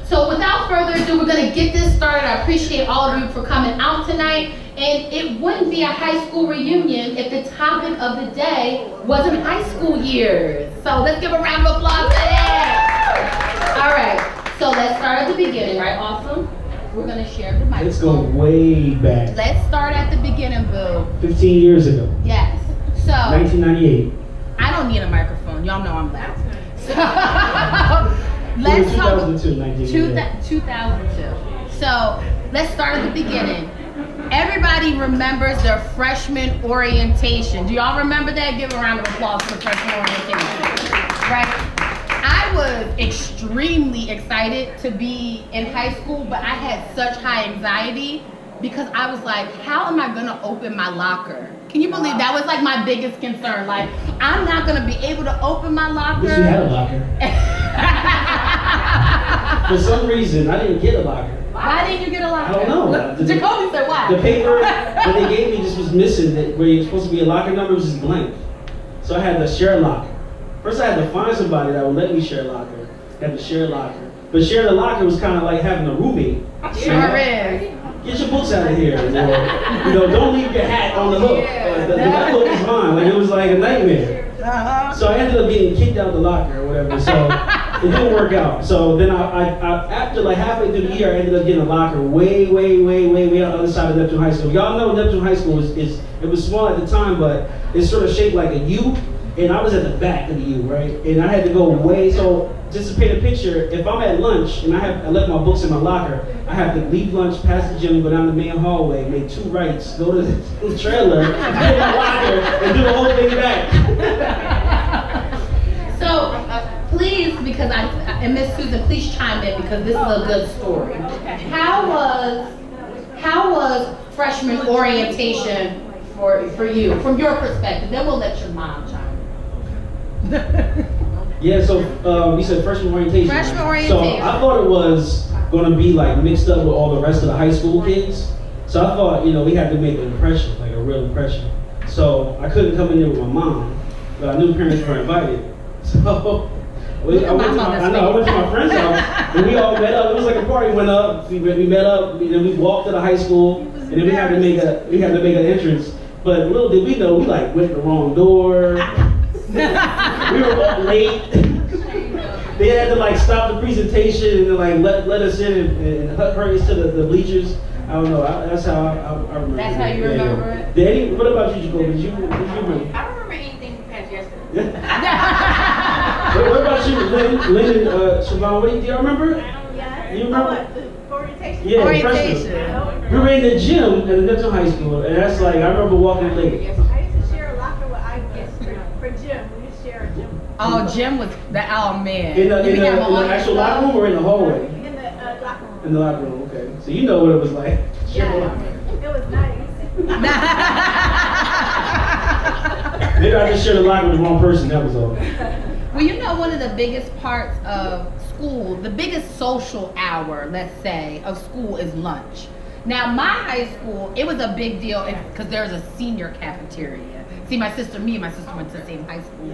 So without further ado, we're gonna get this started. I appreciate all of you for coming out tonight. And it wouldn't be a high school reunion if the topic of the day wasn't high school years. So let's give a round of applause for that. All right, so let's start at the beginning, right? Awesome. We're gonna share the microphone. Let's go way back. Let's start at the beginning, boo. 15 years ago. Yes. So 1998. I don't need a microphone. Y'all know I'm loud. So let's 2002, 2002. So let's start at the beginning. Everybody remembers their freshman orientation. Do y'all remember that? Give a round of applause for the freshman orientation. Right? I was extremely excited to be in high school, but I had such high anxiety because I was like, how am I gonna open my locker? Can you believe that was like my biggest concern? Like, I'm not gonna be able to open my locker. Wish you had a locker. For some reason, I didn't get a locker. Why didn't you get a locker? I don't know. Jacoby said why? The paper that they gave me just was missing, that where you're supposed to be a locker number was just blank. So I had to share a locker. First I had to find somebody that would let me share a locker. I had to share a locker. But sharing a locker was kind of like having a roommate. Sure is. Get your books out of here. Or, don't leave your hat on the hook. The hook is mine. Like, it was like a nightmare. So I ended up getting kicked out the locker or whatever. So it didn't work out. So then I after like halfway through the year, I ended up getting a locker way on the other side of Neptune High School. Y'all know Neptune High School it was small at the time, but it's sort of shaped like a U. And I was at the back of the U, right? And I had to go way, so just to paint a picture, if I'm at lunch and I left my books in my locker, I have to leave lunch, pass the gym, go down the main hallway, make 2 rights, go to the trailer, get my locker, and do the whole thing back. So, please, because and Miss Susan, please chime in because this is a good story. How was freshman orientation for you, from your perspective? Then we'll let your mom chime in. Yeah, so we said freshman orientation. Freshman orientation. So I thought it was going to be like mixed up with all the rest of the high school kids. So I thought, we had to make an impression, like a real impression. So I couldn't come in there with my mom, but I knew parents were invited. So I went to my friend's house, and we all met up. It was like a party. Went up, we met up, and then we walked to the high school, and then we had to make an entrance. But little did we know, we like went the wrong door. We were up late. They had to like stop the presentation and like let us in and hurry us to the bleachers. I don't know. That's how I remember. That's how you remember it? What about you, Jacoby? Did you remember? I don't remember anything past yesterday. What about you, Lynn and Siobhan? Do y'all remember? Yeah. You remember? Orientation? Yeah, Orientation. We were in the gym at the Neptune High School, and that's like, I remember walking late. I used to share a locker with for gym. We used to share a gym. Oh, gym was oh man. In the actual locker room or in the hallway? In the locker room. In the locker room, okay. So you know what it was like. Yeah, it was nice. Maybe I just shared a locker with the wrong person, that was all. Well, one of the biggest parts of school, the biggest social hour, let's say, of school is lunch. Now, my high school, it was a big deal because there's a senior cafeteria. See, me and my sister went to the same high school.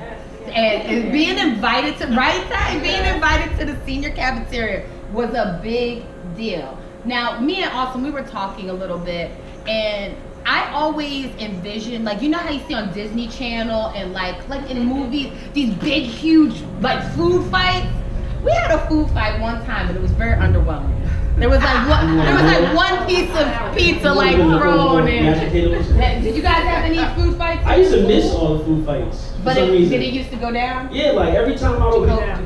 And being invited to, being invited to the senior cafeteria was a big deal. Now, me and Austin, we were talking a little bit, and I always envisioned, like, you know how you see on Disney Channel and like in movies, these big, huge, like, food fights? We had a food fight one time, and it was very underwhelming. There was like one piece of pizza like thrown in. Did you guys have any food fights? I used to miss all the food fights. But did it used to go down? Yeah, like every time I would go down.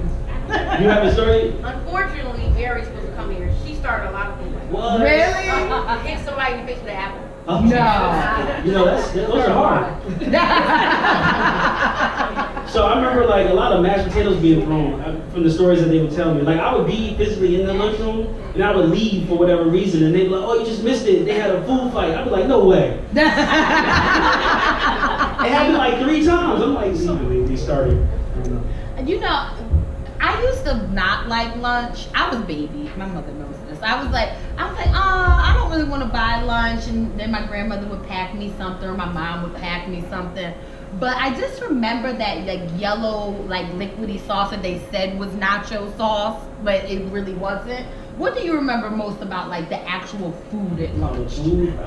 You have a story? Unfortunately, Mary's supposed to come here. She started a lot of things. What? Really? Hit somebody in the face with an apple. Oh, no. Those are hard. So I remember like a lot of mashed potatoes being thrown from the stories that they would tell me. Like I would be physically in the lunchroom and I would leave for whatever reason and they'd be like, oh, you just missed it. They had a food fight. I'd be like, no way. It happened like 3 times. I'm like, they started. I used to not like lunch. I was baby. My mother knows this. I was like, I don't really want to buy lunch. And then my grandmother would pack me something or my mom would pack me something. But I just remember that like yellow, like liquidy sauce that they said was nacho sauce, but it really wasn't. What do you remember most about like the actual food at lunch? Food.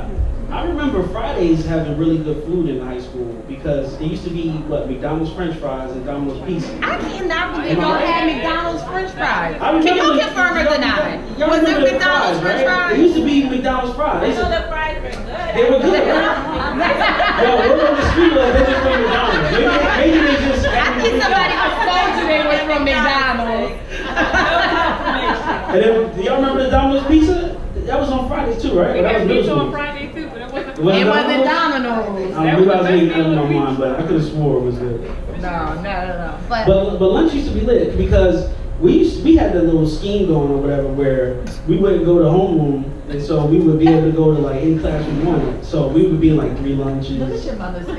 I remember Fridays having really good food in high school because it used to be McDonald's French fries and Domino's pizza. I cannot believe y'all had McDonald's French fries. Can you confirm or deny? Was it McDonald's French fries? It used to be McDonald's fries. So the fries were good. They were good, right? Well, we're on the street like they just from McDonald's. Maybe they just. I think somebody told you they were from McDonald's. And then, do y'all remember the Domino's pizza? That was on Fridays too, right? We That had was middle pizza school. on Friday too, but it wasn't. It wasn't Domino's. I knew I was eating out of my mind, but I could have swore it was good. No. But lunch used to be lit because we had that little scheme going or whatever where we wouldn't go to homeroom, and so we would be able to go to like in class we wanted. So we would be in like 3 lunches. look at your mother's face.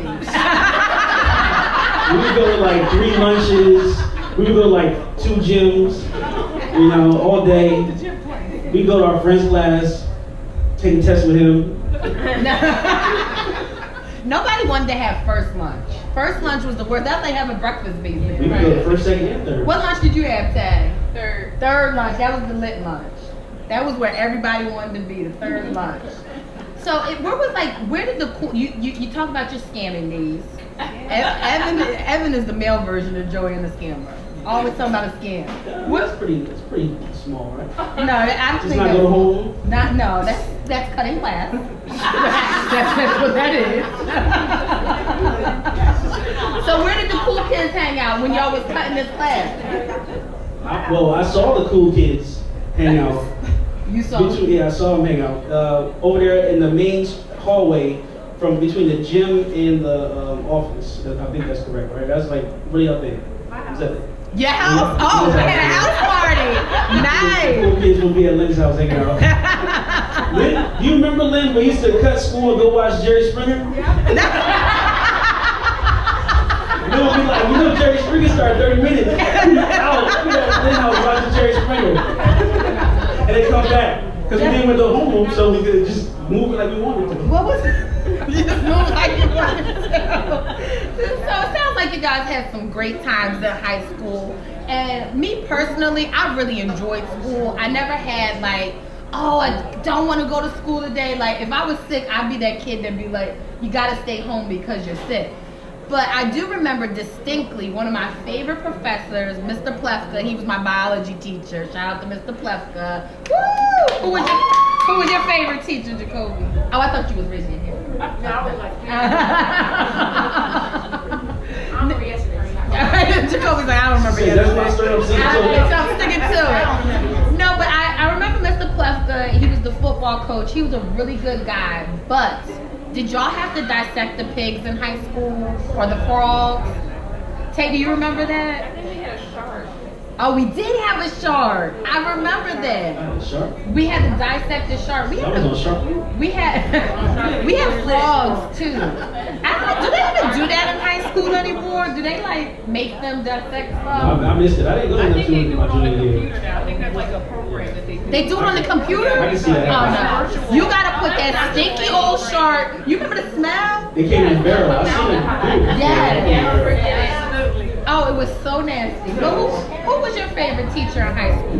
We would go to like 3 lunches. We would go to like 2 gyms, you know, all day. We go to our friend's class, take a test with him. Nobody wanted to have first lunch. First lunch was the worst. That's like having breakfast, basically. We would go to first, second, and third. What lunch did you have, Tay? Third lunch. That was the lit lunch. That was where everybody wanted to be, the third lunch. So where did the cool, you talk about your scamming days. Evan is the male version of Joey and the Scammer. Always talking about a scam. That's pretty small, right? No, I don't Just think not go to home? No, that's cutting class. that's what that is. So where did the cool kids hang out when y'all was cutting this class? I saw the cool kids hang out. You saw them? Yeah, I saw them hang out. Over there in the main hallway from between the gym and the office. I think that's correct, right? That's like really up there. Is that it? Your house? Oh, we had a house party. Nice. The cool kids will be at Lynn's house hanging out. Lynn, do you remember Lynn when he used to cut school and go watch Jerry Springer? Lynn would be like, Jerry Springer started 30 minutes. Out. Lynn house watching Jerry Springer. And they come back. Because we didn't went to homeroom, so we could just move it like we wanted to. What was it? You just move like you wanted to. So it sounds like you guys had some great times in high school. And me personally, I really enjoyed school. I never had like, oh, I don't want to go to school today. Like if I was sick, I'd be that kid that'd be like, you gotta stay home because you're sick. But I do remember distinctly one of my favorite professors, Mr. Plefka. He was my biology teacher. Shout out to Mr. Plefka. Woo! Who was your favorite teacher, Jacoby? Oh, I thought you was raising your hand. No, I was like, I'm remember yesterday. Jacoby's like, I don't remember That's my story. I'm I'm sticking to it. No, but I remember Mr. Plefka. He was the football coach. He was a really good guy. But did y'all have to dissect the pigs in high school or the frogs? Tay, do you remember that? I think we had a shark. Oh, we did have a shark. I remember that. Shark? We had to dissect the shark. We That was on Shark Week? we had frogs too. I don't know, do they even do that in high school anymore? Do they like make them dissect frogs? I missed it. I didn't go I to think they do it my on the junior year. computer now. I think that's like a program that they do. They do it on the computer? I can see that. Oh no. You gotta put that stinky old shark. You remember the smell? They came in a barrel. I seen it. Yes. Absolutely. Oh, it was so nasty. But who was your favorite teacher in high school?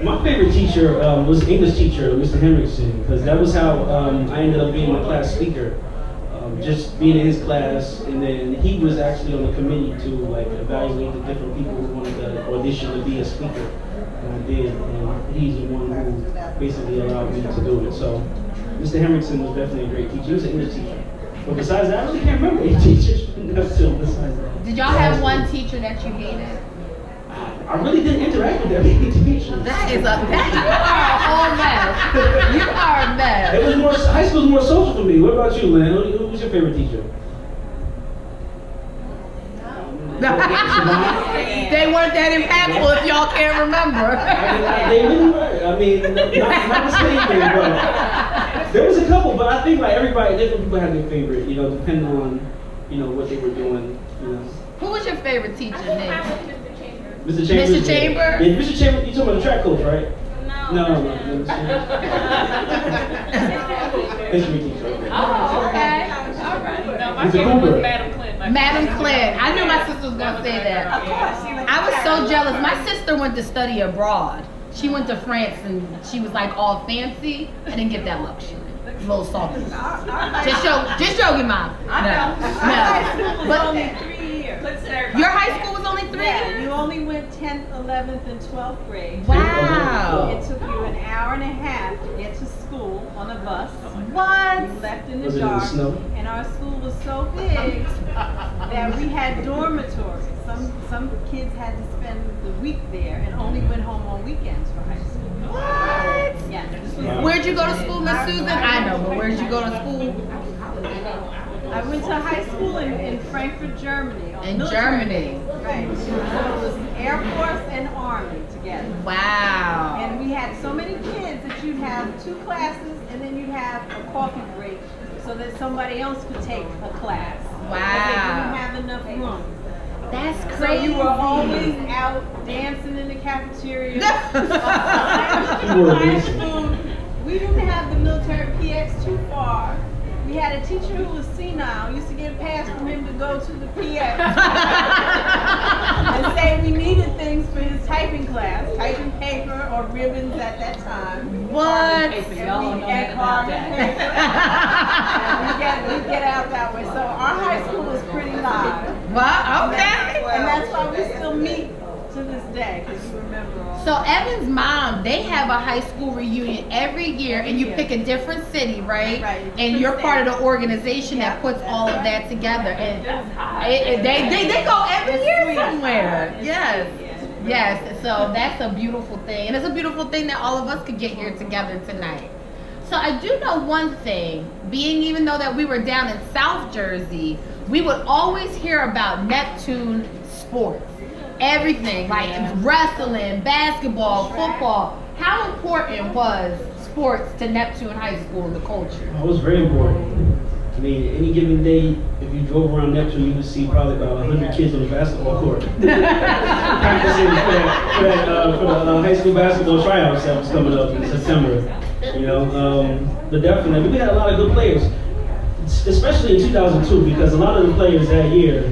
My favorite teacher was English teacher, Mr. Henriksen, because that was how I ended up being the class speaker. Just being in his class, and then he was actually on the committee to like evaluate the different people who wanted to audition to be a speaker. And I did, and he's the one who basically allowed me to do it. So Mr. Henriksen was definitely a great teacher. He was an English teacher. But besides that, I really can't remember any teachers besides that. Did y'all have one teacher that you hated? I really didn't interact with that many teachers. You are a whole mess. You are a mess. It was more, high school was more social for me. What about you, Lynn? Who was your favorite teacher? They weren't that impactful if y'all can't remember. They really were. I mean, not mistaken, but there was a couple. But I think like everybody, different people had their favorite. You know, depending on what they were doing. You know. Who was your favorite teacher, Nick? Mr. Chambers. Mr. Chamber? Yeah, Mr. Chamber. You talking about the track coach, right? No. History teacher. Oh, okay. All right. No, my Mr. favorite was Cooper. Madam Clinton. I Madam Clint. I knew my sister was gonna say that. Of course, she went I was to so jealous. My sister went to study abroad. She went to France and she was like all fancy. I didn't get that luxury. A little salty. Just show your mom. Our high school was But only 3 years. your high school was only 3 Yeah, years? you only went 10th, 11th, and 12th grade. Wow. It took you an hour and a half to get to school on a bus. What? You left in the Was it in the dark, snow? and our school was so big that we had dormitories. Some kids had to spend the week there and only went home on weekends for high school. What? Yes. This was Where'd you go to school, Miss Susan? I know, but where'd you go to school? I went to high school in Frankfurt, Germany. On In military Germany. base. Right. So it was Air Force and Army together. Wow. And we had so many kids that you'd have 2 classes and then you'd have a coffee break so that somebody else could take a class. Wow. Because they didn't have enough room. That's So crazy. you were always out dancing in the cafeteria. You were buying amazing. food. We didn't have the military PX too far. We had a teacher who was senile. Used to get a pass from him to go to the PX and say we needed things for his typing class, typing paper or ribbons at that time. What? And we get carbon paper. And we'd get out that way. So our high school was pretty live. Well, okay. And that's why we still meet to this day, because you remember all. So Evan's mom, they have a high school reunion every year, and you pick a different city, right? Right. And you're part of the organization that Yeah. puts all of that together, and they go every year somewhere. Yes. Yes. So that's a beautiful thing, and it's a beautiful thing that all of us could get here together tonight. So I do know one thing, being even though that we were down in South Jersey, we would always hear about Neptune sports. Everything, like wrestling, basketball, football. How important was sports to Neptune High School in the culture? It was very important. I mean, any given day, if you drove around Neptune, you would see probably about 100 kids on the basketball court. Practicing for the high school basketball tryouts that was coming up in September. You know, but definitely, we had a lot of good players, especially in 2002, because a lot of the players that year,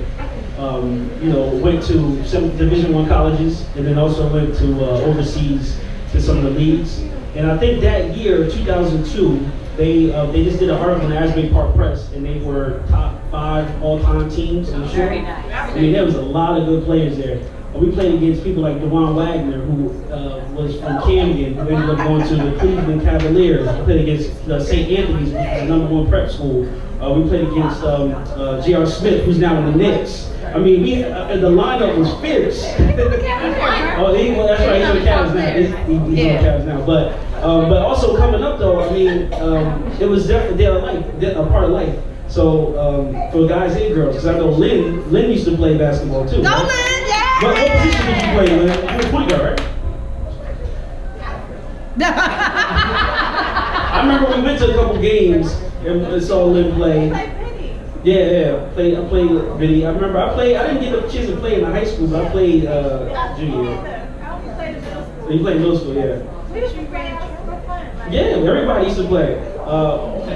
you know, went to some Division I colleges, and then also went to overseas to some of the leagues. And I think that year, 2002, they just did an article in the Asbury Park Press, and they were top 5 all-time teams in the show. Very nice. I mean, there was a lot of good players there. We played against people like DeJuan Wagner, who was from Camden, who ended up going to the Cleveland Cavaliers. We played against St. Anthony's, which is the #1 prep school. We played against J.R. Smith, who's now in the Knicks. I mean, the lineup was fierce. Oh, that's right. He's on the Cavs now. He's on the Cavs now. But also coming up though, I mean, it was definitely a part of life. So for guys and girls, because I know Lynn used to play basketball too. Go Right? Lynn, yeah! What position did you play, Lynn? You were point guard, right? I remember we went to a couple games and saw Lynn play. Yeah. I played Vinny. I remember I didn't get a chance to play in high school, but I played junior. You played middle school, yeah. Yeah, everybody used to play.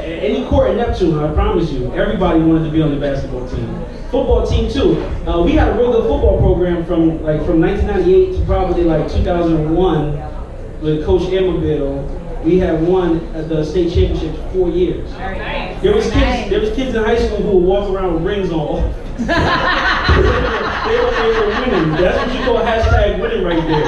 Any court in Neptune, I promise you, everybody wanted to be on the basketball team. Football team too. We had a real good football program from 1998 to probably like 2001 with Coach Emerville. We had won the state championship for 4 years. Very nice. There was kids in high school who would walk around with rings on. They were winning. That's what you call hashtag winning right there.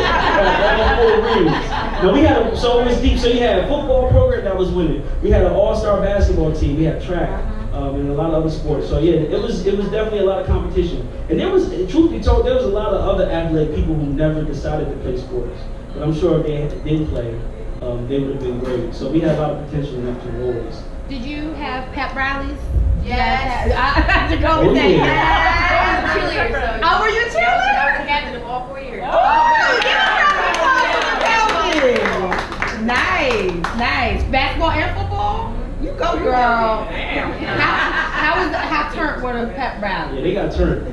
All 4 rings. Now we had so it was deep. So you had a football program that was winning. We had an all-star basketball team. We had track and a lot of other sports. So yeah, it was definitely a lot of competition. And there was, truth be told, there was a lot of other athletic people who never decided to play sports. But I'm sure if they did play, they would have been great. So we had a lot of potential in Neptune always. Did you have pep rallies? Yes. I had to go with that. Yes. Cheerleader. Oh, were you a cheerleader? I was captain of all 4 years. Nice. Basketball and football? You go, girl. How turned were the pep rallies? Yeah, they got turned.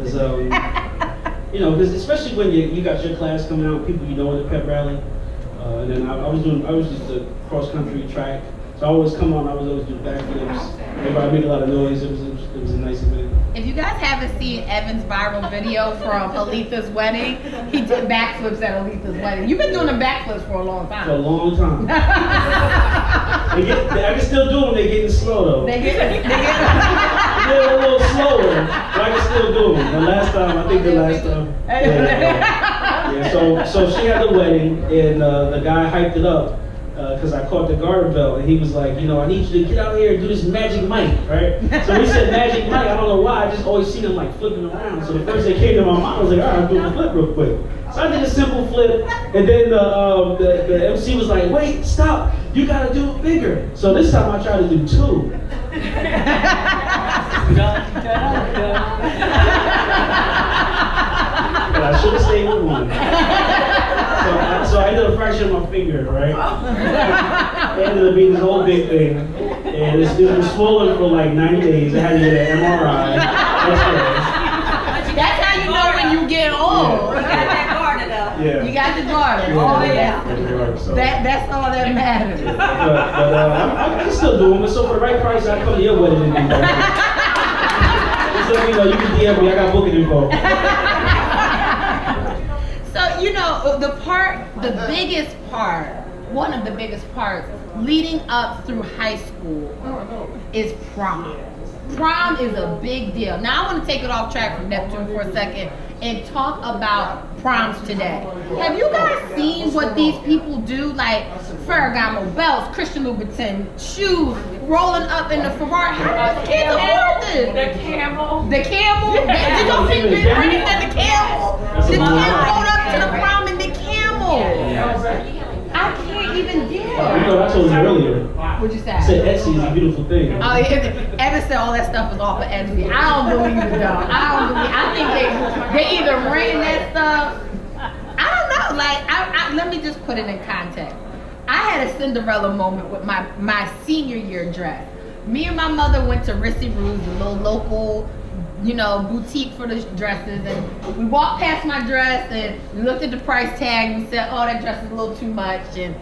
You know, because especially when you got your class coming out, people you know at the pep rally. And then I was just a cross country track. So I always come on, I was always do backflips. Everybody made a lot of noise. It was a nice event. If you guys haven't seen Evan's viral video from Aletha's wedding, he did backflips at Aletha's wedding. You've been doing the backflips for a long time. For a long time. I can still do them. They're getting slow though. They get They're a little slower, but I can still do them. The last time. Yeah, so she had the wedding, and the guy hyped it up because I caught the garter belt, and he was like, you know, I need you to get out here and do this Magic Mike, right? So he said Magic Mike. I don't know why. I just always seen him like flipping around. So the first thing came to my mind, I was like, all right, I'm doing a flip real quick. So I did a simple flip, and then the MC was like, wait, stop. You gotta do it bigger. So this time I tried to do 2. But I should have stayed with 1. So I did a fraction of my finger, right? It ended up being this whole big thing. And it was swollen for like 90 days. I had to get an MRI. That's how you know when you get old. You got that garter though. Yeah. You got the garter. Oh yeah. That's all that matters. But I can still do them. So for the right price, I come to your wedding and do that. Just let me know. You can DM me. I got booking info. So, you know, biggest part, one of the biggest parts leading up through high school is prom. Prom is a big deal. Now, I want to take it off track from Neptune for a second and talk about proms today. Have you guys seen what these people do? Like Ferragamo belts, Christian Louboutin shoes, rolling up in the Ferrari. How do kids afford this? The camel. The camel? Did y'all see me running at the camel? The kid rolled up to the prom in the camel. I can't even deal. You know, I told you earlier. What'd you say? I said Etsy is a beautiful thing. Oh, yeah. Evan said all that stuff was off of Etsy. I don't believe it though. I think they either ran that stuff. I don't know. Like, let me just put it in context. I had a Cinderella moment with my senior year dress. Me and my mother went to Rissy Rouge, a little local, you know, boutique for the dresses, and we walked past my dress and we looked at the price tag and we said, oh, that dress is a little too much. And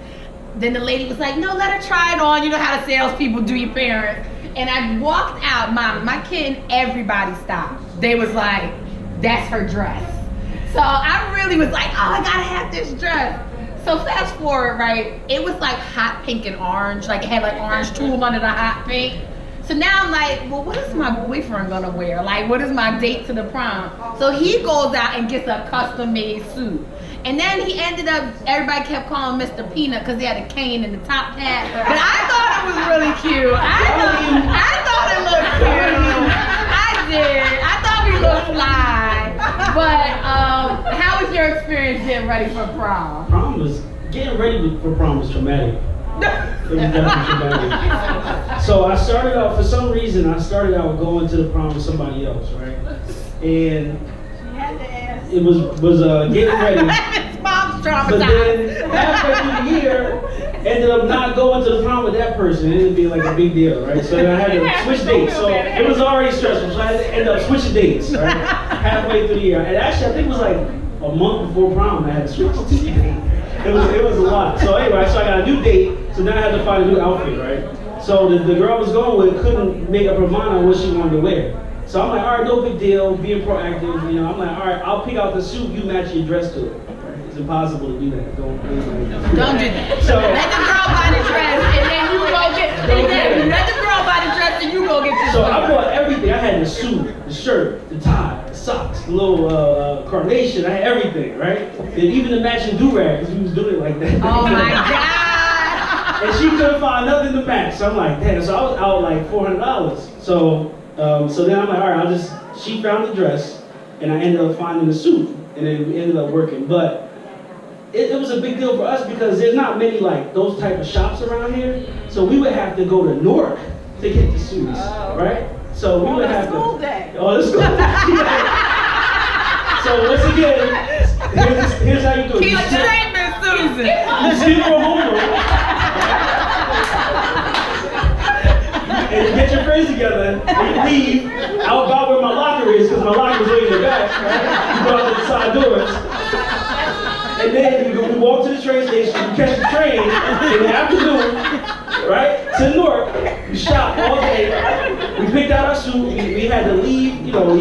then the lady was like, no, let her try it on. You know how the salespeople do your parents. And I walked out, my kid and everybody stopped. They was like, that's her dress. So I really was like, oh, I gotta have this dress. So fast forward, right, it was like hot pink and orange. Like it had like orange tulle under the hot pink. So now I'm like, well, what is my boyfriend gonna wear? Like, what is my date to the prom? So he goes out and gets a custom-made suit. And then he ended up, everybody kept calling him Mr. Peanut because he had a cane and the top hat. But I thought it was really cute. I thought it looked cute. I did. I thought we looked fly. But how was your experience getting ready for prom? Getting ready for prom was traumatic. It was definitely traumatic. So I started out, for some reason, going to the prom with somebody else, right? And it was getting ready. Mom's traumatized. But then halfway through the year, ended up not going to the prom with that person. It ended up being like a big deal, right? So then I had to switch dates. So it was already stressful. So I had to end up switching dates, right? Halfway through the year. And actually, I think it was like a month before prom, I had to switch dates. It was a lot. So anyway, so I got a new date. So now I had to find a new outfit, right? So the girl I was going with couldn't make up her mind on what she wanted to wear. So I'm like, all right, no big deal, being proactive, you know. I'm like, all right, I'll pick out the suit, you match your dress to it. It's impossible to do that. Don't do that. So let the girl buy the dress and then you go get let the girl buy the dress and you go get the So I bought everything. I had the suit, the shirt, the tie, the socks, the little carnation. I had everything, right? And even the matching do-rag, because we was doing it like that. Oh my God! And she couldn't find nothing to match. So I'm like, damn. So I was out like $400. So then I'm like, all right, she found the dress, and I ended up finding the suit, and then we ended up working. But it was a big deal for us because there's not many like those type of shops around here. So we would have to go to Newark to get the suits, right? So we would have to. School day. Oh, the school day. So once again, here's how you do it. Keep straight, Miss Susan. You sleep for homework. And you get your friends together, and you leave out about where my locker is, because my locker is way in the back, right? You go out to the side doors. And then we walk to the train station, we catch the train in the afternoon, right? To Newark. We shop all day. We picked out our suit. We had to leave, you know,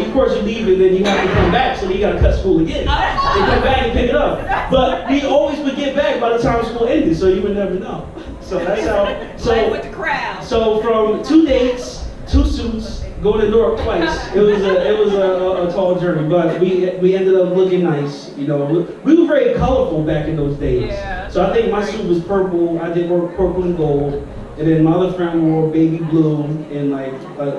leave and then you have to come back, so then you got to cut school again. And come back and pick it up. But we always would get back by the time school ended, so you would never know. So that's how. Play with the crowd. So from 2 dates, 2 suits, going to Newark twice. It was a tall journey, but we ended up looking nice. You know, we were very colorful back in those days. Yeah. So I think my suit was purple. I did work purple and gold. And then my other friend wore baby blue and like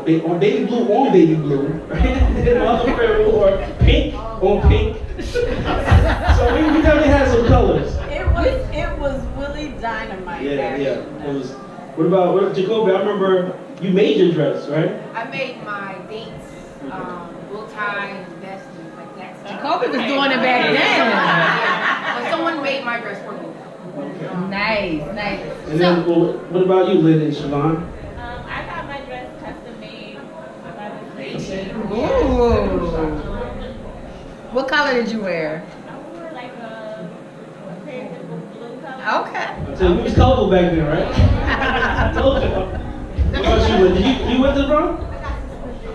baby blue on baby blue, right? And then my other friend wore pink on pink. So we definitely had some colors. It was Willie Dynamite. Yeah. It was. What Jacoby? I remember you made your dress, right? I made my dates, bow tie and vest and like that. Jacoby was doing it back then. But someone made my dress for me. Okay. Nice. And then, what about you, Lynn and Siobhan? I got my dress custom made by this lady. Ooh. What color did you wear? I wore like a crazy blue color. Okay. So you was colorful back then, right? I told you. What about you, Lynn? Did you went to the prom?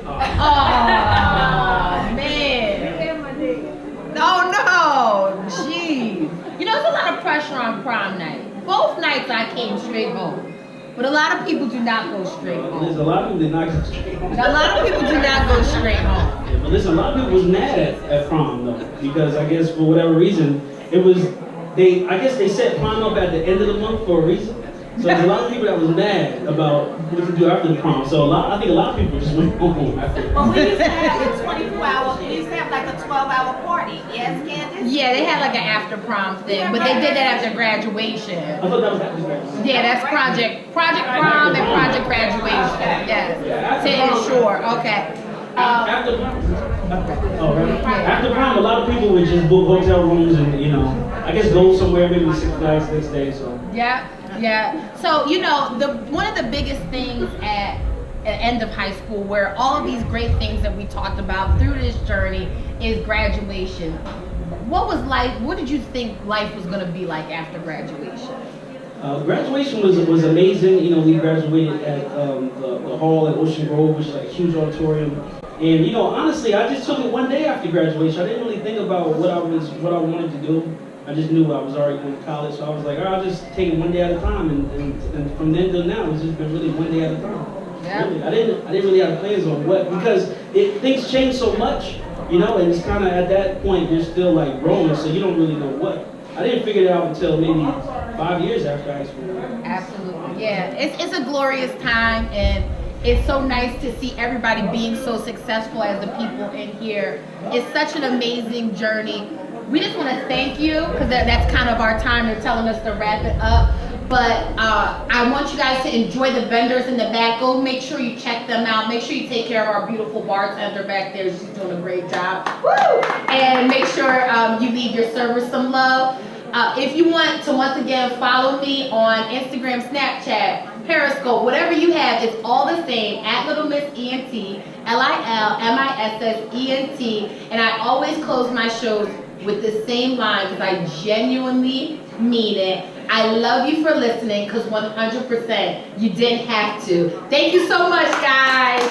Oh man. Oh no. Jeez. You know, there's a lot of pressure on prom night. Both nights I came straight home. But a lot of people do not go straight There's home. a lot of people did not go straight home. A lot of people do not go straight home. Yeah, but listen, a lot of people was mad at prom though, because I guess for whatever reason, I guess they set prom up at the end of the month for a reason. So there's a lot of people that was mad about what to do after the prom. So I think a lot of people just went home after. But we used to have a 24-hour, we used to have like a 12-hour party. Yes, Candace? Yeah, they had like an after prom thing, but they did that after graduation. I thought that was after graduation. Yeah, that's project prom and project graduation. Yes, to ensure. Okay. After prom, a lot of people would just book hotel rooms and I guess go somewhere, maybe Six Flags next day. So. Yeah. So one of the biggest things at end of high school, where all of these great things that we talked about through this journey, is graduation. What did you think life was going to be like after graduation? Graduation was amazing. We graduated at the hall at Ocean Grove, which is like a huge auditorium. And honestly, I just took it one day after graduation. I didn't really think about what I wanted to do. I just knew I was already going to college, so I was like, I'll just take it one day at a time. And from then till now, it's just been really one day at a time. Yeah. Really. I didn't really have plans on what, because things change so much, and it's kind of at that point you're still like growing, so you don't really know what. I didn't figure it out until maybe 5 years after high school. Absolutely, yeah. It's a glorious time, and it's so nice to see everybody being so successful as the people in here. It's such an amazing journey. We just want to thank you, because that's kind of our time. They're telling us to wrap it up. But I want you guys to enjoy the vendors in the back. Go make sure you check them out. Make sure you take care of our beautiful bartender back there. She's doing a great job. Woo! And make sure you leave your servers some love. If you want to, once again, follow me on Instagram, Snapchat, Periscope, whatever you have, it's all the same, at Little Miss ENT, LILMISSENT. And I always close my shows with the same line, because I genuinely mean it. I love you for listening, because 100% you didn't have to. Thank you so much, guys.